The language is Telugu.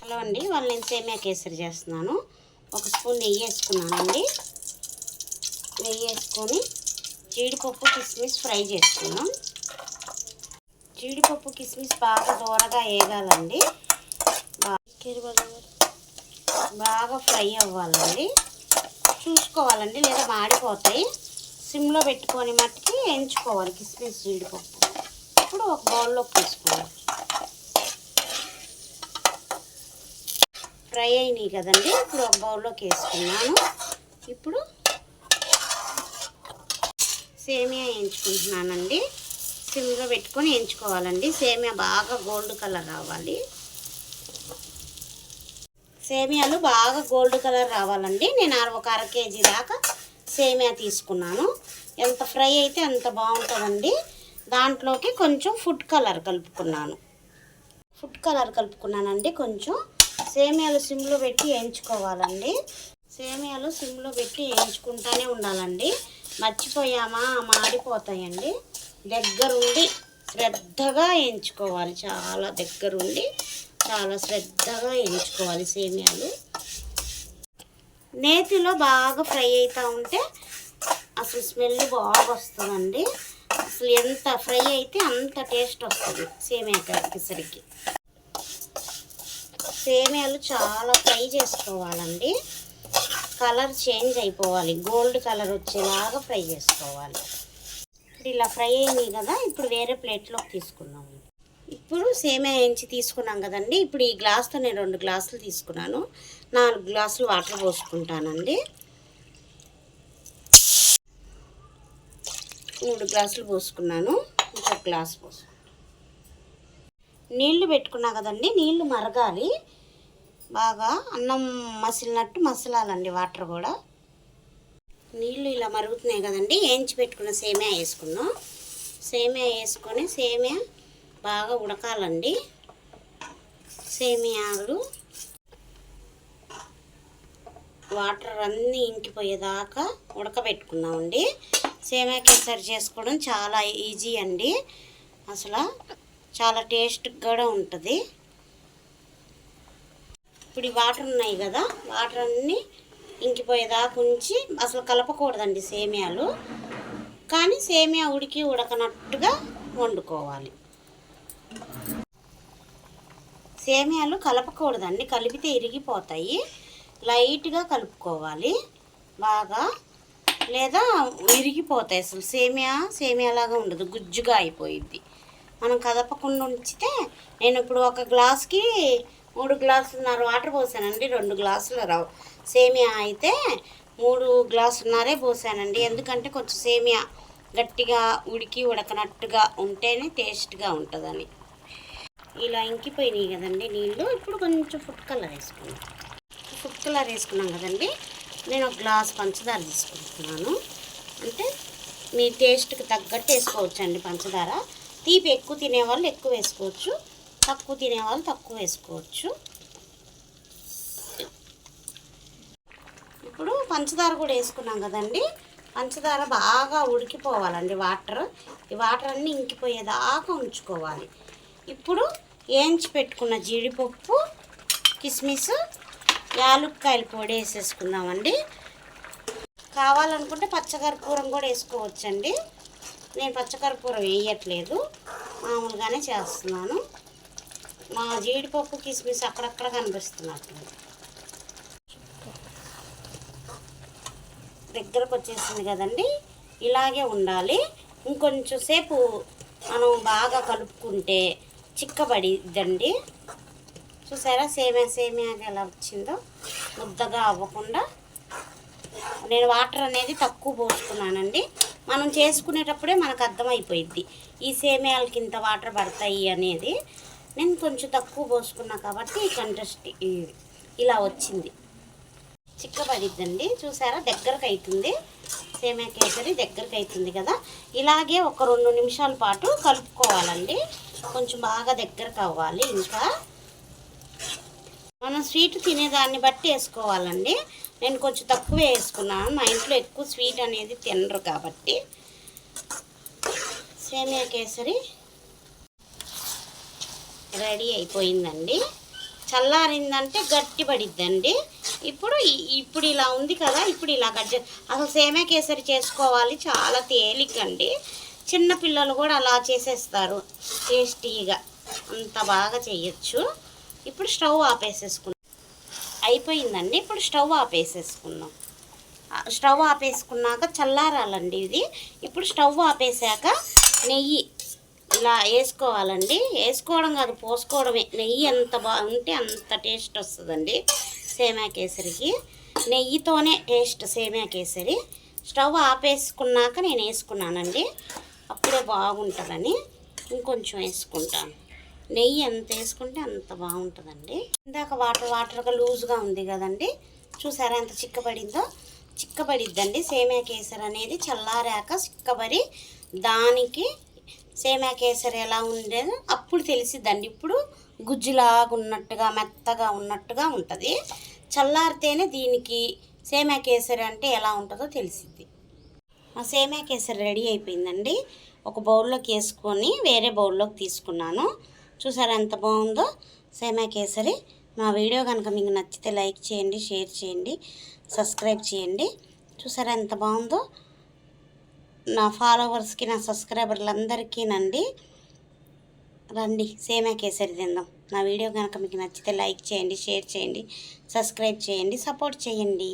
హలో అండి, నేను సేమియా కేసరి చేస్తున్నాను. ఒక స్పూన్ నెయ్యి వేసుకున్నానండి. నెయ్యి వేసుకొని జీడిపప్పు కిస్మిస్ ఫ్రై చేసుకున్నాం. జీడిపప్పు కిస్మిస్ బాగా దూరగా వేగాలండి, బాగా ఫ్రై అవ్వాలండి. చూసుకోవాలండి, లేదా మాడిపోతాయి. సిమ్లో పెట్టుకొని మట్టికి వేయించుకోవాలి కిస్మిస్ జీడిపప్పు. ఇప్పుడు ఒక బౌల్లోకి తీసుకోవాలి. ఫ్రై అయినాయి కదండి, ఇప్పుడు ఒక బౌల్లోకి వేసుకున్నాను. ఇప్పుడు సేమియా వేయించుకుంటున్నానండి. సిమ్లో పెట్టుకొని వేయించుకోవాలండి. సేమియా బాగా గోల్డ్ కలర్ రావాలి. సేమియాలు బాగా గోల్డ్ కలర్ రావాలండి. నేను ఒక అర కేజీ దాకా సేమియా తీసుకున్నాను. ఎంత ఫ్రై అయితే అంత బాగుంటుందండి. దాంట్లోకి కొంచెం ఫుడ్ కలర్ కలుపుకున్నానండి. కొంచెం సేమియాలు సిమ్లో పెట్టి వేయించుకోవాలండి. సేమియాలు సిమ్లో పెట్టి వేయించుకుంటూనే ఉండాలండి. మర్చిపోయామా మాడిపోతాయండి. దగ్గరుండి శ్రద్ధగా వేయించుకోవాలి. చాలా దగ్గరుండి చాలా శ్రద్ధగా వేయించుకోవాలి సేమియాలు. నేతిలో బాగా ఫ్రై అవుతూ ఉంటే అసలు స్మెల్ బాగా వస్తుందండి. అసలు ఎంత ఫ్రై అయితే అంత టేస్ట్ వస్తుంది సేమియా కేసరికి. సేమియాలు చాలా ఫ్రై చేసుకోవాలండి. కలర్ చేంజ్ అయిపోవాలి, గోల్డ్ కలర్ వచ్చేలాగా ఫ్రై చేసుకోవాలి. ఇప్పుడు ఇలా ఫ్రై అయినాయి కదా, ఇప్పుడు వేరే ప్లేట్లోకి తీసుకున్నాము. ఇప్పుడు సేమియా వేయించి తీసుకున్నాం కదండి. ఇప్పుడు ఈ గ్లాస్తో నేను 2 గ్లాసులు తీసుకున్నాను. 4 గ్లాసులు వాటర్ పోసుకుంటానండి. 3 గ్లాసులు పోసుకున్నాను. ఇంకొక గ్లాస్ పోసుకుంటాను. నీళ్లు పెట్టుకున్నా కదండి, నీళ్లు మరగాలి. బాగా అన్నం మసిలినట్టు మసలాలండి. వాటర్ కూడా నీళ్ళు ఇలా మరుగుతున్నాయి కదండి. వేయించి పెట్టుకున్న సేమియా వేసుకున్నాం. సేమియా వేసుకొని సేమియా బాగా ఉడకాలండి. సేమియాలు వాటర్ అన్నీ ఇంకిపోయేదాకా ఉడకబెట్టుకున్నామండి. సేమియా కేసరి చేసుకోవడం చాలా ఈజీ అండి. అసలు చాలా టేస్ట్గా కూడా ఉంటుంది. ఇప్పుడు ఈ వాటర్ ఉన్నాయి కదా, వాటర్ అన్నీ ఇంకిపోయేదాకా ఉంచి అసలు కలపకూడదండి సేమియాలు. కానీ సేమియా ఉడకనట్టుగా వండుకోవాలి. సేమియాలు కలపకూడదండి, కలిపితే ఇరిగిపోతాయి. లైట్గా కలుపుకోవాలి బాగా, లేదా ఇరిగిపోతాయి. అసలు సేమియాలాగా ఉండదు, గుజ్జుగా అయిపోయిద్ది. మనం కదపకుండా ఉంచితే, నేను ఇప్పుడు ఒక గ్లాస్కి 3 గ్లాసులున్నర వాటర్ పోసానండి. 2 గ్లాసులు సేమియా అయితే 3 గ్లాసులున్నరే పోసానండి. ఎందుకంటే కొంచెం సేమియా గట్టిగా ఉడకనట్టుగా ఉంటేనే టేస్ట్గా ఉంటుందని. ఇలా ఇంకిపోయినాయి కదండి నీళ్ళు. ఇప్పుడు కొంచెం ఫుడ్ కలర్ వేసుకున్నాం కదండి. నేను ఒక గ్లాస్ పంచదార తీసుకుంటున్నాను. అంటే మీ టేస్ట్కి తగ్గట్టు వేసుకోవచ్చు అండి పంచదార. తీపి ఎక్కువ తినేవాళ్ళు ఎక్కువ వేసుకోవచ్చు, తక్కువ తినేవాళ్ళు తక్కువ వేసుకోవచ్చు. ఇప్పుడు పంచదార కూడా వేసుకున్నాం కదండి. పంచదార బాగా ఉడికిపోవాలండి. ఈ వాటర్ అన్నీ ఇంకిపోయేదాకా ఉంచుకోవాలి. ఇప్పుడు వేయించి పెట్టుకున్న జీడిపప్పు, కిస్మిస్, యాలుక్కాయల పొడి వేసేసుకుందామండి. కావాలనుకుంటే పచ్చకర్పూరం కూడా వేసుకోవచ్చండి. నేను పచ్చకర్పూరం వేయట్లేదు, మామూలుగానే చేస్తున్నాను. మా జీడిపప్పు కిస్మిస్ అక్కడక్కడ కనిపిస్తున్నట్టు. దగ్గరకు వచ్చేసింది కదండి, ఇలాగే ఉండాలి. ఇంకొంచెం సేపు మనం బాగా కలుపుకుంటే చిక్కబడిద్దండి. చూసారా సేమియా ఎలా వచ్చిందో, ముద్దగా అవ్వకుండా. నేను వాటర్ అనేది తక్కువ పోసుకున్నానండి. మనం చేసుకునేటప్పుడే మనకు అర్థమైపోయిద్ది ఈ సేమియాలకి ఇంత వాటర్ పడతాయి అనేది. నేను కొంచెం తక్కువ పోసుకున్నా కాబట్టి కంటెస్ట్ ఇలా వచ్చింది, చిక్కబడిద్దండి. చూసారా దగ్గరకు అవుతుంది, సేమియా కేసరి దగ్గరకు అవుతుంది కదా. ఇలాగే ఒక 2 నిమిషాల పాటు కలుపుకోవాలండి. కొంచెం బాగా దగ్గరకు అవ్వాలి. ఇంకా మనం స్వీట్ తినేదాన్ని బట్టి వేసుకోవాలండి. నేను కొంచెం తక్కువ వేసుకున్నాను, మా ఇంట్లో ఎక్కువ స్వీట్ అనేది తినరు కాబట్టి. సేమియా కేసరి రెడీ అయిపోయిందండి. చల్లారిందంటే గట్టి పడిద్దండి. ఇప్పుడు ఇలా ఉంది కదా, ఇప్పుడు ఇలా అసలు సేమియా కేసరి చేసుకోవాలి, చాలా తేలికండి. చిన్నపిల్లలు కూడా అలా చేసేస్తారు టేస్టీగా, అంత బాగా చేయొచ్చు. ఇప్పుడు స్టవ్ ఆపేసేసుకున్నాం, అయిపోయిందండి. ఇప్పుడు స్టవ్ ఆపేసేసుకున్నాం. స్టవ్ ఆపేసుకున్నాక చల్లారాలండి ఇది. ఇప్పుడు స్టవ్ ఆపేసాక నెయ్యి ఇలా వేసుకోవాలండి. వేసుకోవడం కాదు, పోసుకోవడమే. నెయ్యి ఎంత బాగుంటే అంత టేస్ట్ వస్తుందండి సేమియా కేసరికి. నెయ్యితోనే టేస్ట్ సేమియా కేసరి. స్టవ్ ఆపేసుకున్నాక నేను వేసుకున్నానండి, అప్పుడే బాగుంటుందని ఇంకొంచెం వేసుకుంటాను. నెయ్యి ఎంత వేసుకుంటే అంత బాగుంటుందండి. ఇందాక వాటర్గా లూజ్గా ఉంది కదండి, చూసారా ఎంత చిక్కబడిందో? చిక్కబడిద్దండి సేమియా కేసరి అనేది. చల్లారాక చిక్కబడి దానికి సేమియా కేసరి ఎలా ఉండేదో అప్పుడు తెలిసిద్దండి. ఇప్పుడు గుజ్జులాగా ఉన్నట్టుగా, మెత్తగా ఉన్నట్టుగా ఉంటుంది. చల్లారితేనే దీనికి సేమియా కేసరి అంటే ఎలా ఉంటుందో తెలిసిద్ది. ఆ సేమియా కేసరి రెడీ అయిపోయిందండి. ఒక బౌల్లోకి వేసుకొని వేరే బౌల్లోకి తీసుకున్నాను. చూసారా ఎంత బాగుందో సేమియా కేసరి. మా వీడియో కనుక మీకు నచ్చితే లైక్ చేయండి, షేర్ చేయండి, సబ్స్క్రైబ్ చేయండి. చూసారా ఎంత బాగుందో? నా ఫాలోవర్స్కి, నా సబ్స్క్రైబర్లందరికీ రండి సేమియా కేసరి తిందాం. నా వీడియో కనుక మీకు నచ్చితే లైక్ చేయండి, షేర్ చేయండి, సబ్స్క్రైబ్ చేయండి, సపోర్ట్ చేయండి.